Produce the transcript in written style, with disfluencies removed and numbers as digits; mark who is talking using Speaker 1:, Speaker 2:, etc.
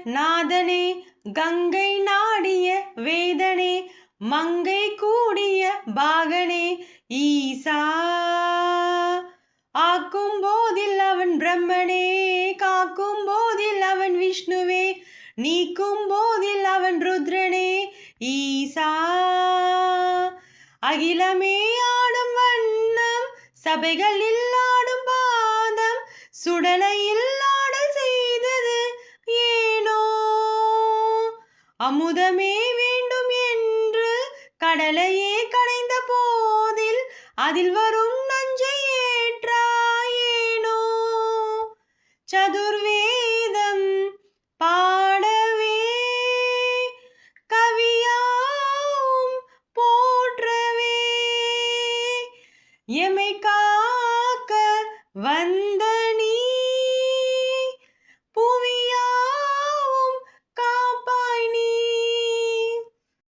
Speaker 1: நாதனே கங்கை நாடிய வேதனே மங்கை கூடிய பாகனே ஈசா ஆக்கும் போதில் அவன் பிரம்மனே காக்கும் போதில் அவன் விஷ்ணுவே நீக்கும் போதில் அவன் ருத்ரனே ஈசா அகிலமே ஆடும் வண்ணம் சபைகளில் ஆடும் பாதம் சுடலையில் ஆடல் செய்தது ஏனோ அமுதமே வேண்டும் என்று கடலையே கடைந்த போதில் அதில் வரும்